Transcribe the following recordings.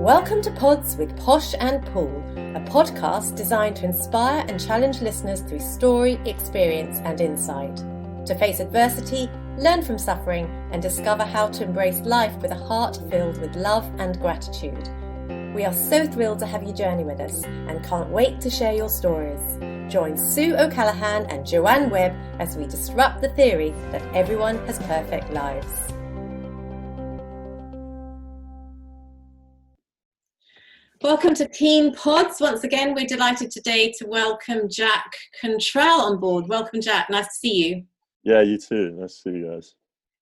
Welcome to Pods with Posh and Paul, a podcast designed to inspire and challenge listeners through story, experience and insight. To face adversity, learn from suffering and discover how to embrace life with a heart filled with love and gratitude. We are so thrilled to have you journey with us and can't wait to share your stories. Join Sue O'Callaghan and Joanne Webb as we disrupt the theory that everyone has perfect lives. Welcome to TeenPODS. Once again, we're delighted today to welcome Jack Cantrall on board. Welcome, Jack. Nice to see you. Yeah, you too. Nice to see you guys.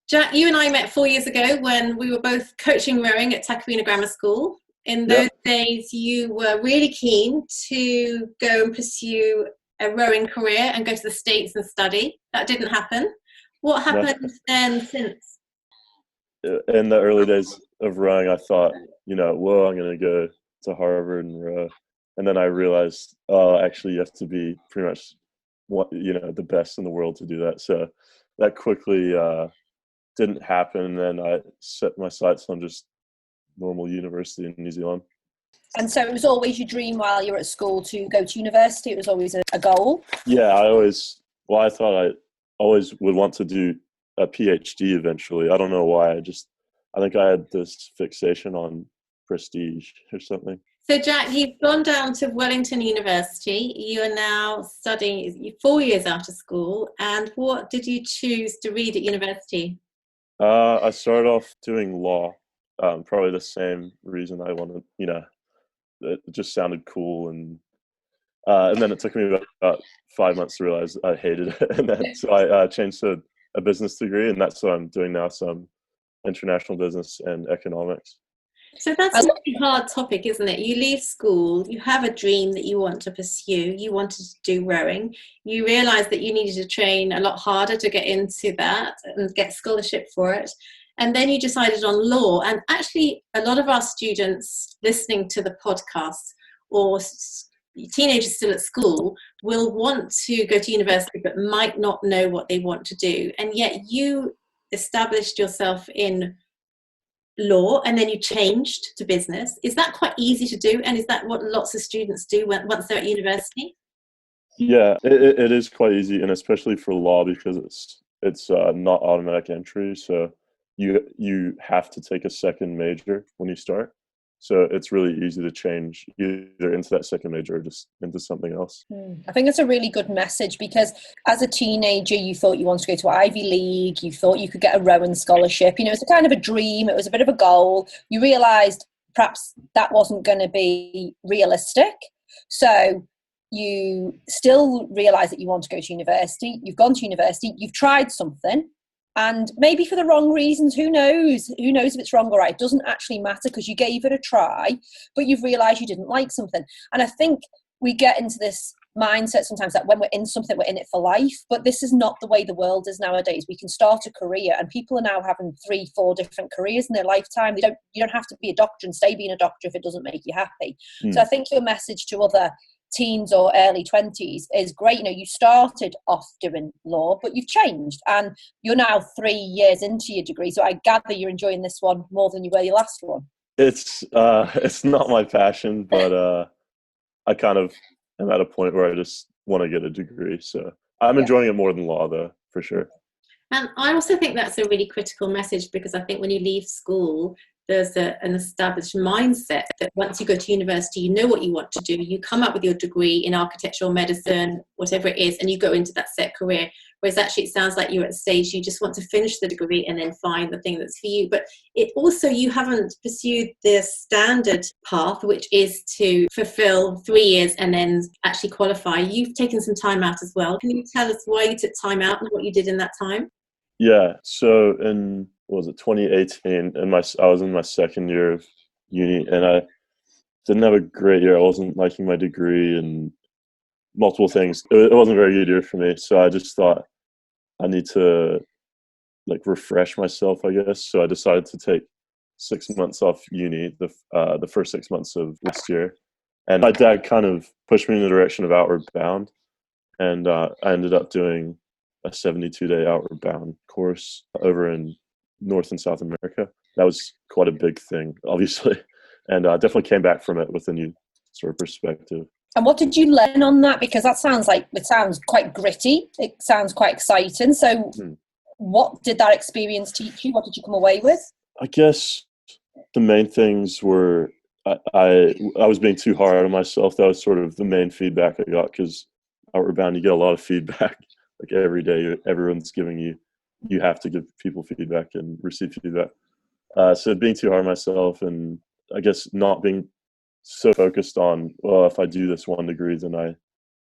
Jack, you and I met 4 years ago when we were both coaching rowing at Takarina Grammar School. In those days, you were really keen to go and pursue a rowing career and go to the States and study. That didn't happen. What happened then since? In the early days of rowing, I thought, I'm going to go to Harvard and row. And then I realized, actually you have to be pretty much the best in the world to do that. So that quickly didn't happen. And I set my sights on just normal university in New Zealand. And so it was always your dream while you were at school to go to university? It was always a goal? Yeah, I thought I always would want to do a PhD eventually. I don't know why. I think I had this fixation on prestige or something. So Jack, you've gone down to Wellington University. You are now studying 4 years out of school. And what did you choose to read at university? I started off doing law. Probably the same reason I wanted, it just sounded cool. And then it took me about 5 months to realize I hated it. And then so I changed to a business degree, and that's what I'm doing now. So I'm international business and economics. So that's a really hard topic, isn't it? You leave school, you have a dream that you want to pursue, you wanted to do rowing, you realise that you needed to train a lot harder to get into that and get scholarship for it. And then you decided on law. And actually, a lot of our students listening to the podcast or teenagers still at school will want to go to university but might not know what they want to do. And yet you established yourself in law and then you changed to business. Is that quite easy to do? And is that what lots of students do once they're at university? Yeah, it is quite easy, and especially for law because it's not automatic entry. So you have to take a second major when you start. So it's really easy to change either into that second major or just into something else. I think it's a really good message because as a teenager, you thought you wanted to go to Ivy League. You thought you could get a rowing scholarship. It was a kind of a dream. It was a bit of a goal. You realised perhaps that wasn't going to be realistic. So you still realise that you want to go to university. You've gone to university. You've tried something. And maybe for the wrong reasons, who knows? Who knows if it's wrong or right? It doesn't actually matter because you gave it a try, but you've realised you didn't like something. And I think we get into this mindset sometimes that when we're in something, we're in it for life. But this is not the way the world is nowadays. We can start a career, and people are now having 3-4 different careers in their lifetime. You don't have to be a doctor and stay being a doctor if it doesn't make you happy. So I think your message to other teens or early 20s is great. You started off doing law, but you've changed and you're now 3 years into your degree. So I gather you're enjoying this one more than you were your last one. It's not my passion, but I kind of am at a point where I just want to get a degree. So I'm enjoying it more than law though, for sure. And I also think that's a really critical message because I think when you leave school, there's an established mindset that once you go to university, you know what you want to do. You come up with your degree in architecture or medicine, whatever it is, and you go into that set career. Whereas actually it sounds like you're at a stage you just want to finish the degree and then find the thing that's for you. But you haven't pursued the standard path, which is to fulfill 3 years and then actually qualify. You've taken some time out as well. Can you tell us why you took time out and what you did in that time? Yeah, so in 2018, and I was in my second year of uni, and I didn't have a great year. I wasn't liking my degree and multiple things. It wasn't a very good year for me, so I just thought I need to refresh myself, I guess. So I decided to take 6 months off uni, the first 6 months of this year, and my dad kind of pushed me in the direction of Outward Bound, and I ended up doing a 72-day Outward Bound course over in North and South America. That was quite a big thing, obviously. and definitely came back from it with a new sort of perspective. And what did you learn on that? Because it sounds quite gritty. It sounds quite exciting. So what did that experience teach you? What did you come away with? I guess the main things were I was being too hard on myself. That was sort of the main feedback I got, because Outward Bound, you get a lot of feedback. Like every day, everyone's giving you have to give people feedback and receive feedback. So being too hard on myself, and I guess not being so focused on, well, if I do this one degree, then I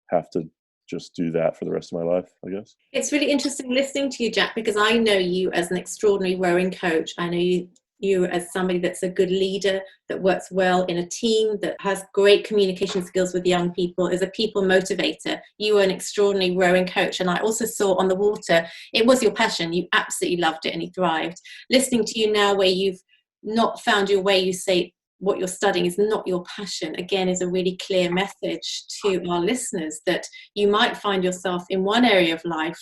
have to just do that for the rest of my life, I guess. It's really interesting listening to you, Jack, because I know you as an extraordinary rowing coach. I know you as somebody that's a good leader, that works well in a team, that has great communication skills with young people, is a people motivator. You were an extraordinary rowing coach. And I also saw on the water, it was your passion. You absolutely loved it and you thrived. Listening to you now, where you've not found your way, you say what you're studying is not your passion, again, is a really clear message to our listeners, that you might find yourself in one area of life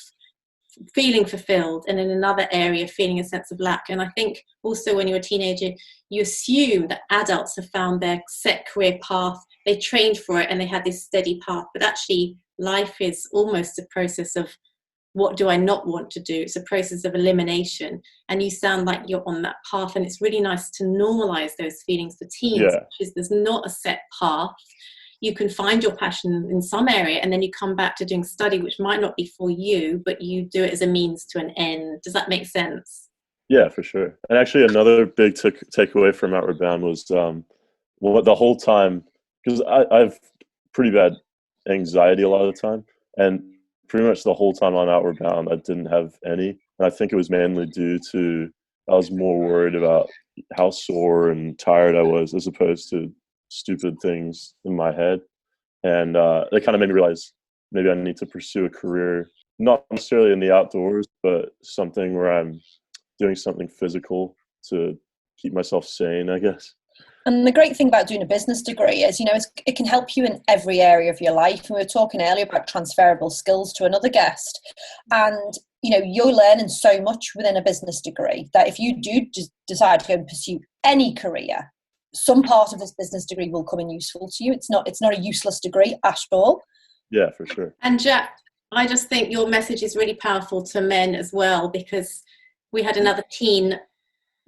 feeling fulfilled, and in another area feeling a sense of lack. And I think also when you're a teenager, you assume that adults have found their set career path, they trained for it and they had this steady path, but actually life is almost a process of, what do I not want to do? It's a process of elimination, and you sound like you're on that path, and it's really nice to normalize those feelings for teens, because there's not a set path. You can find your passion in some area, and then you come back to doing study, which might not be for you, but you do it as a means to an end. Does that make sense? Yeah, for sure. And actually another big takeaway from Outward Bound was the whole time, because I've pretty bad anxiety a lot of the time, and pretty much the whole time on Outward Bound, I didn't have any. And I think it was mainly due to, I was more worried about how sore and tired I was, as opposed to stupid things in my head. And it kind of made me realize maybe I need to pursue a career, not necessarily in the outdoors, but something where I'm doing something physical to keep myself sane, I guess. And the great thing about doing a business degree is, it can help you in every area of your life. And we were talking earlier about transferable skills to another guest. And, you're learning so much within a business degree that if you do decide to go and pursue any career, some part of this business degree will come in useful to you. It's not a useless degree at all. Yeah, for sure. And Jack, I just think your message is really powerful to men as well, because we had another teen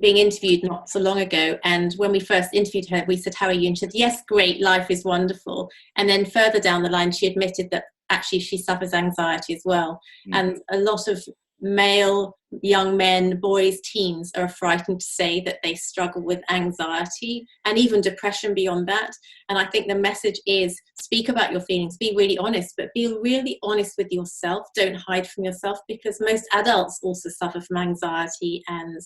being interviewed not so long ago, and when we first interviewed her, we said, how are you? And she said, yes, great, life is wonderful. And then further down the line, she admitted that actually she suffers anxiety as well. And a lot of male young men, boys, teens are frightened to say that they struggle with anxiety and even depression beyond that. And I think the message is, speak about your feelings, be really honest, but be really honest with yourself. Don't hide from yourself, because most adults also suffer from anxiety and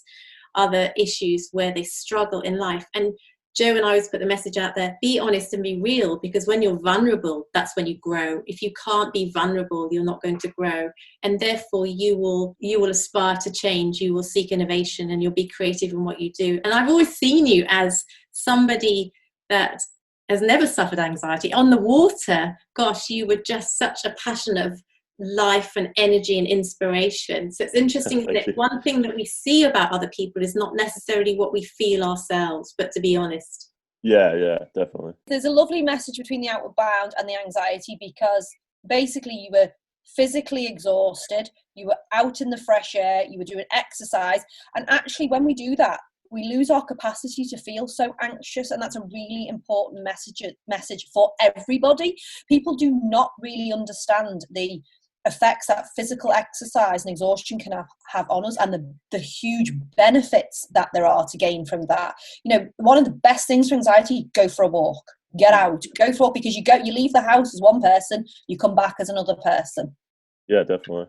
other issues where they struggle in life. And Joe and I always put the message out there, be honest and be real, because when you're vulnerable, that's when you grow. If you can't be vulnerable, you're not going to grow. And therefore you will aspire to change, you will seek innovation, and you'll be creative in what you do. And I've always seen you as somebody that has never suffered anxiety. On the water, gosh, you were just such a passion of life and energy and inspiration. So it's interesting that one thing that we see about other people is not necessarily what we feel ourselves, but to be honest. Yeah, definitely. There's a lovely message between the Outward Bound and the anxiety, because basically you were physically exhausted, you were out in the fresh air, you were doing exercise, and actually when we do that, we lose our capacity to feel so anxious, and that's a really important message for everybody. People do not really understand the effects that physical exercise and exhaustion can have on us, and the huge benefits that there are to gain from that. One of the best things for anxiety, go for a walk, get out, go for a walk, because you leave the house as one person, you come back as another person. Yeah, definitely.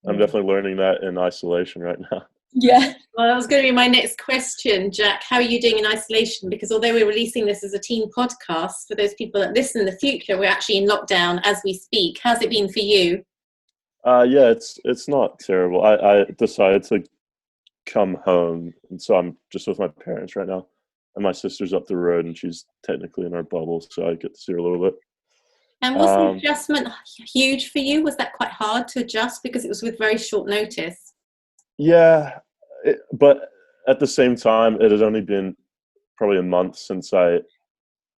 I'm definitely learning that in isolation right now. Yeah. Well, that was going to be my next question, Jack. How are you doing in isolation? Because although we're releasing this as a teen podcast, for those people that listen in the future, we're actually in lockdown as we speak. How's it been for you? Yeah, it's not terrible. I decided to come home, and so I'm just with my parents right now. And my sister's up the road, and she's technically in our bubble, so I get to see her a little bit. And was the adjustment huge for you? Was that quite hard to adjust, because it was with very short notice? Yeah, but at the same time, it had only been probably a month since I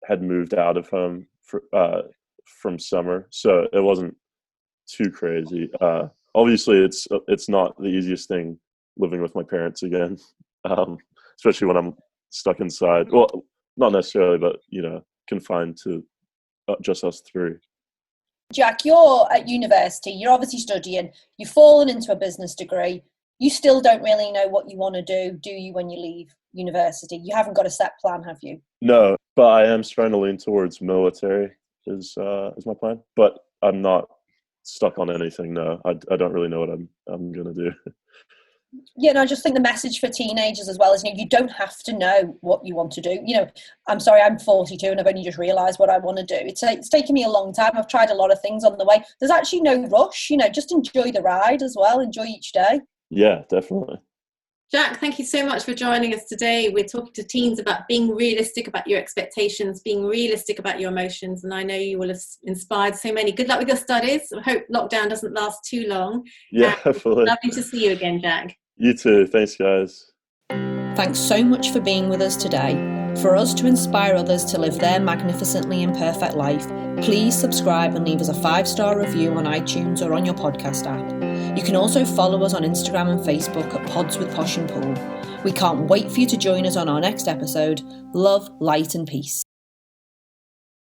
had moved out of home from summer, so it wasn't too crazy. Obviously, it's not the easiest thing living with my parents again, especially when I'm stuck inside. Well, not necessarily, but confined to just us three. Jack, you're at university, you're obviously studying, you've fallen into a business degree. You still don't really know what you want to do you, when you leave university? You haven't got a set plan, have you? No, but I am starting to lean towards military is my plan. But I'm not stuck on anything. No, I don't really know what I'm going to do. Yeah, no, I just think the message for teenagers as well is, you don't have to know what you want to do. I'm sorry, I'm 42 and I've only just realised what I want to do. It's taken me a long time. I've tried a lot of things on the way. There's actually no rush, just enjoy the ride as well. Enjoy each day. Yeah, definitely. Jack, thank you so much for joining us today. We're talking to teens about being realistic about your expectations, being realistic about your emotions, and I know you will have inspired so many. Good luck with your studies. I hope lockdown doesn't last too long. Yeah, definitely. Lovely to see you again, Jack. You too. Thanks, guys. Thanks so much for being with us today. For us to inspire others to live their magnificently imperfect life, please subscribe and leave us a 5-star review on iTunes or on your podcast app. You can also follow us on Instagram and Facebook at Pods with Posh and Paul. We can't wait for you to join us on our next episode. Love, light and peace.